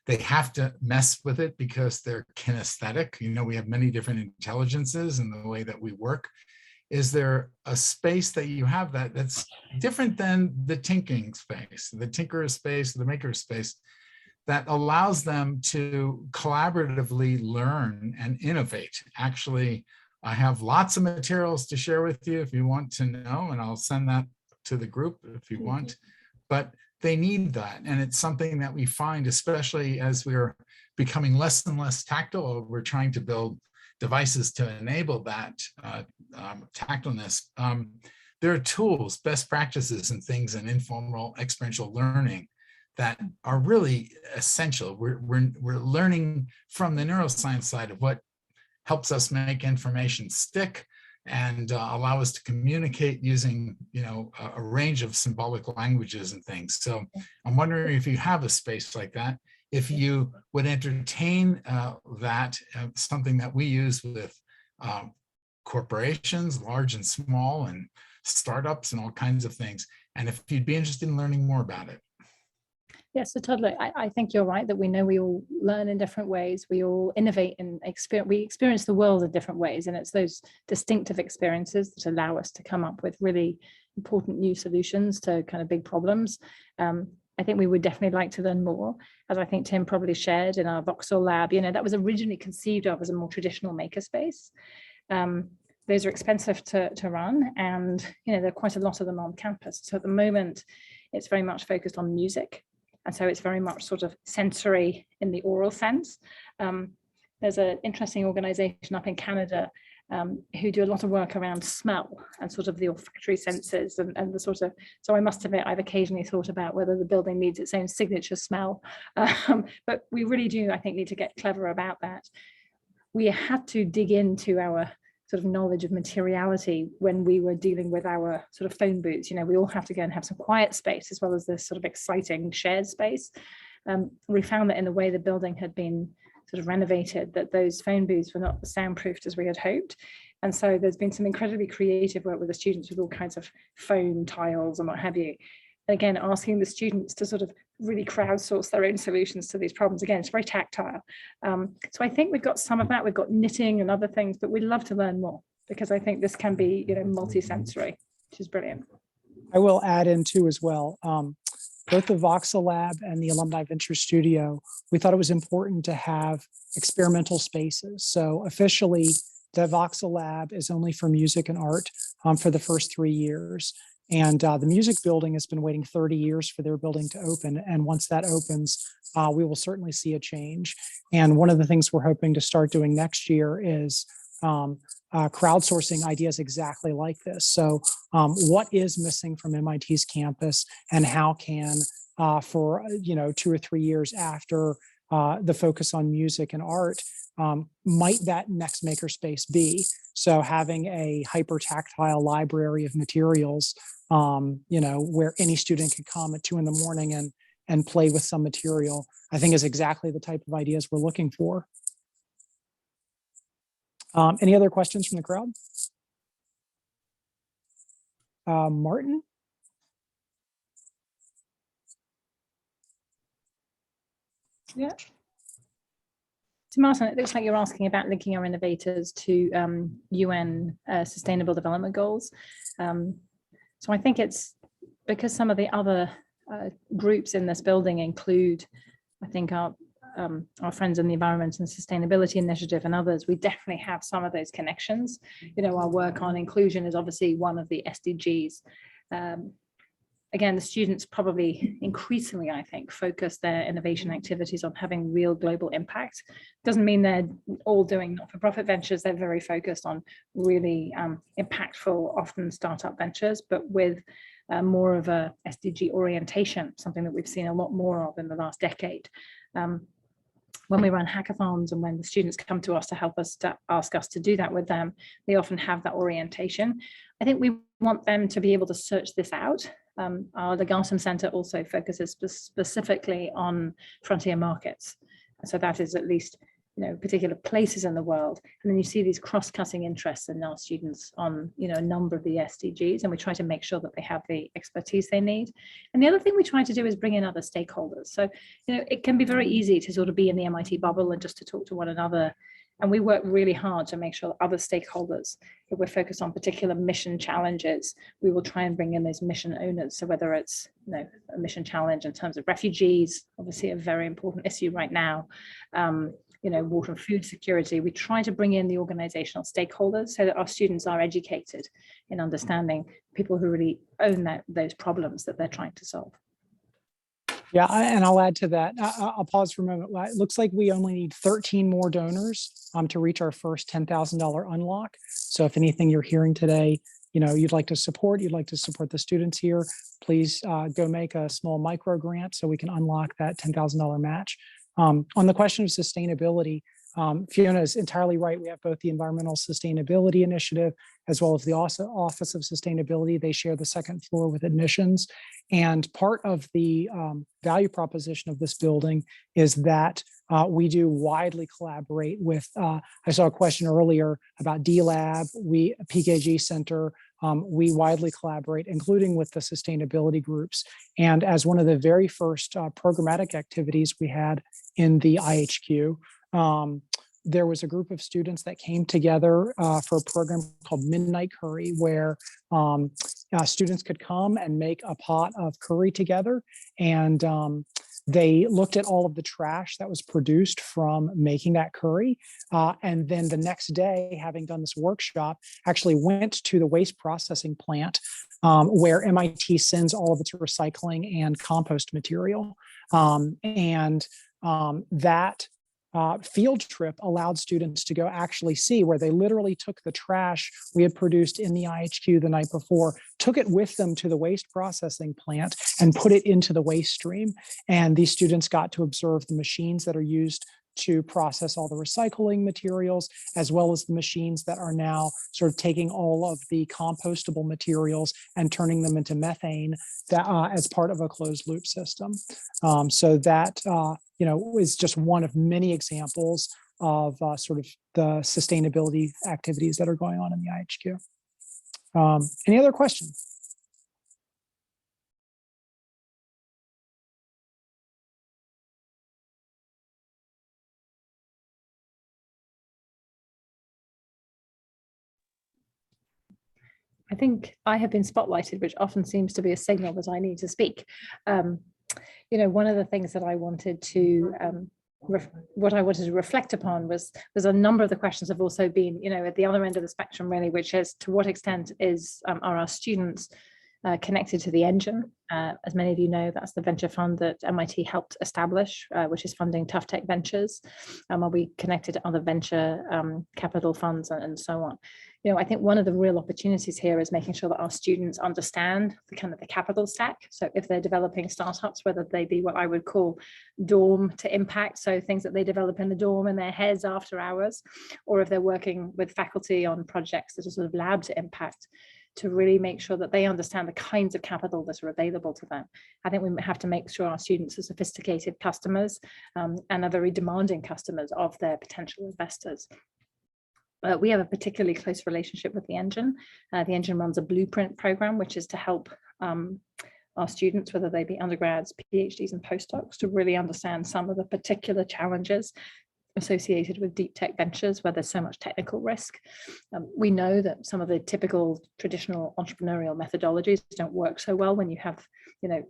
they have to mess with it because they're kinesthetic. You know, we have many different intelligences in the way that we work. Is there a space that you have that's different than the tinking space, the tinkerer space, the maker space, that allows them to collaboratively learn and innovate? Actually, I have lots of materials to share with you if you want to know, and I'll send that to the group if you want, but they need that. And it's something that we find, especially as we're becoming less and less tactile, we're trying to build devices to enable that tactileness. There are tools, best practices and things in informal experiential learning that are really essential. We're learning from the neuroscience side of what helps us make information stick, and allow us to communicate using, a range of symbolic languages and things. So I'm wondering if you have a space like that, if you would entertain that, something that we use with corporations, large and small, and startups and all kinds of things. And if you'd be interested in learning more about it. Yes, so Todd, look, I think you're right that we know we all learn in different ways. We all innovate and we experience the world in different ways. And it's those distinctive experiences that allow us to come up with really important new solutions to kind of big problems. I think we would definitely like to learn more, as I think Tim probably shared in our Voxel Lab. That was originally conceived of as a more traditional makerspace. Those are expensive to run, and there are quite a lot of them on campus. So at the moment, it's very much focused on music. And so it's very much sort of sensory in the oral sense. There's an interesting organization up in Canada who do a lot of work around smell and sort of the olfactory senses and the sort of, so I must admit, I've occasionally thought about whether the building needs its own signature smell. But we really do, I think, need to get clever about that. We had to dig into our sort of knowledge of materiality when we were dealing with our sort of phone booths. We all have to go and have some quiet space as well as this sort of exciting shared space. We found that in the way the building had been sort of renovated, that those phone booths were not as soundproofed as we had hoped. And so there's been some incredibly creative work with the students with all kinds of foam tiles and what have you. And again, asking the students to sort of really crowdsource their own solutions to these problems. Again, it's very tactile. So I think we've got some of that. We've got knitting and other things, but we'd love to learn more because I think this can be, multi-sensory, which is brilliant. I will add in too as well. Both the Voxel Lab and the Alumni Venture Studio, we thought it was important to have experimental spaces. So officially, the Voxel Lab is only for music and art for the first 3 years. And the music building has been waiting 30 years for their building to open. And once that opens, we will certainly see a change. And one of the things we're hoping to start doing next year is crowdsourcing ideas exactly like this. So what is missing from MIT's campus, and how can, for 2 or 3 years after the focus on music and art, might that next makerspace be? So having a hyper tactile library of materials, where any student could come at 2 a.m. and play with some material, I think is exactly the type of ideas we're looking for. Any other questions from the crowd? Martin? Yeah. So Martin, it looks like you're asking about linking our innovators to UN Sustainable Development Goals. So I think it's because some of the other groups in this building include, I think, our friends in the Environment and Sustainability Initiative and others. We definitely have some of those connections. Our work on inclusion is obviously one of the SDGs. Again, the students probably increasingly, I think, focus their innovation activities on having real global impact. Doesn't mean they're all doing not-for-profit ventures. They're very focused on really impactful, often startup ventures, but with more of a SDG orientation, something that we've seen a lot more of in the last decade. When we run hackathons and when the students come to us to help us, to ask us to do that with them, they often have that orientation. I think we want them to be able to search this out. Our Legatum Center also focuses specifically on frontier markets. So that is at least, particular places in the world. And then you see these cross-cutting interests in our students on, a number of the SDGs, and we try to make sure that they have the expertise they need. And the other thing we try to do is bring in other stakeholders. So, it can be very easy to sort of be in the MIT bubble and just to talk to one another. And we work really hard to make sure that other stakeholders, if we're focused on particular mission challenges, we will try and bring in those mission owners. So whether it's a mission challenge in terms of refugees, obviously a very important issue right now, water and food security, we try to bring in the organizational stakeholders so that our students are educated in understanding people who really own those problems that they're trying to solve. Yeah, and I'll add to that. I'll pause for a moment. It looks like we only need 13 more donors to reach our first $10,000 unlock. So if anything you're hearing today, you'd like to support the students here, please go make a small micro grant so we can unlock that $10,000 match. On the question of sustainability, Fiona is entirely right. We have both the Environmental Sustainability Initiative as well as the Office of Sustainability. They share the second floor with admissions. And part of the value proposition of this building is that we do widely collaborate with, I saw a question earlier about D-Lab, PKG Center, we widely collaborate, including with the sustainability groups. And as one of the very first programmatic activities we had in the iHQ, there was a group of students that came together for a program called Midnight Curry, where students could come and make a pot of curry together. And they looked at all of the trash that was produced from making that curry. And then the next day, having done this workshop, actually went to the waste processing plant where MIT sends all of its recycling and compost material. That field trip allowed students to go actually see where they literally took the trash we had produced in the iHQ the night before, took it with them to the waste processing plant and put it into the waste stream. And these students got to observe the machines that are used to process all the recycling materials, as well as the machines that are now sort of taking all of the compostable materials and turning them into methane that, as part of a closed loop system. So that is just one of many examples of sort of the sustainability activities that are going on in the iHQ. Any other questions? I think I have been spotlighted, which often seems to be a signal that I need to speak. One of the things that I wanted to reflect upon was a number of the questions have also been, at the other end of the spectrum, really, which is to what extent are our students connected to the engine. As many of you know, that's the venture fund that MIT helped establish, which is funding tough tech ventures. Are we connected to other venture capital funds and so on? I think one of the real opportunities here is making sure that our students understand the kind of the capital stack. So if they're developing startups, whether they be what I would call dorm to impact, so things that they develop in the dorm in their heads after hours, or if they're working with faculty on projects that are sort of lab to impact, to really make sure that they understand the kinds of capital that are available to them. I think we have to make sure our students are sophisticated customers and are very demanding customers of their potential investors. We have a particularly close relationship with the Engine. The Engine runs a blueprint program, which is to help our students, whether they be undergrads, PhDs, and postdocs, to really understand some of the particular challenges associated with deep tech ventures where there's so much technical risk. We know that some of the typical traditional entrepreneurial methodologies don't work so well when you have,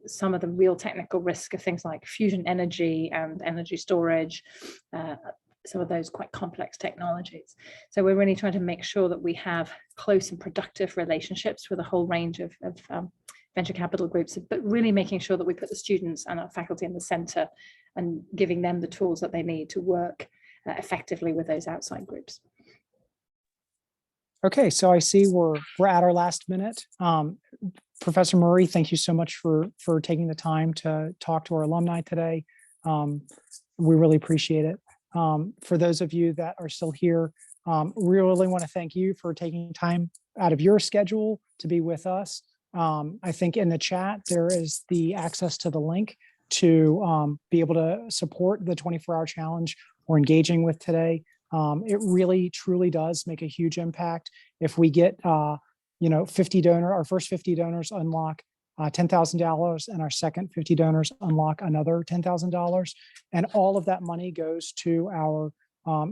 some of the real technical risk of things like fusion energy and energy storage, some of those quite complex technologies. So we're really trying to make sure that we have close and productive relationships with a whole range of venture capital groups, but really making sure that we put the students and our faculty in the center and giving them the tools that they need to work effectively with those outside groups. Okay, so I see we're at our last minute. Professor Murray, thank you so much for taking the time to talk to our alumni today. We really appreciate it. For those of you that are still here, we really want to thank you for taking time out of your schedule to be with us. I think in the chat, there is the access to the link to be able to support the 24-hour challenge we're engaging with today. It really, truly does make a huge impact. If we get, 50 donors, our first 50 donors unlock $10,000, and our second 50 donors unlock another $10,000. And all of that money goes to our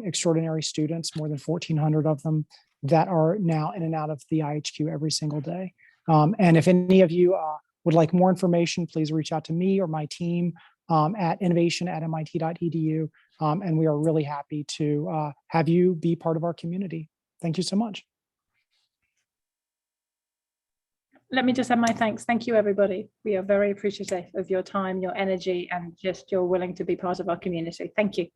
extraordinary students, more than 1,400 of them that are now in and out of the iHQ every single day. And if any of you would like more information, please reach out to me or my team at innovation@mit.edu. And we are really happy to have you be part of our community. Thank you so much. Let me just add my thanks. Thank you, everybody. We are very appreciative of your time, your energy, and just your willing to be part of our community. Thank you.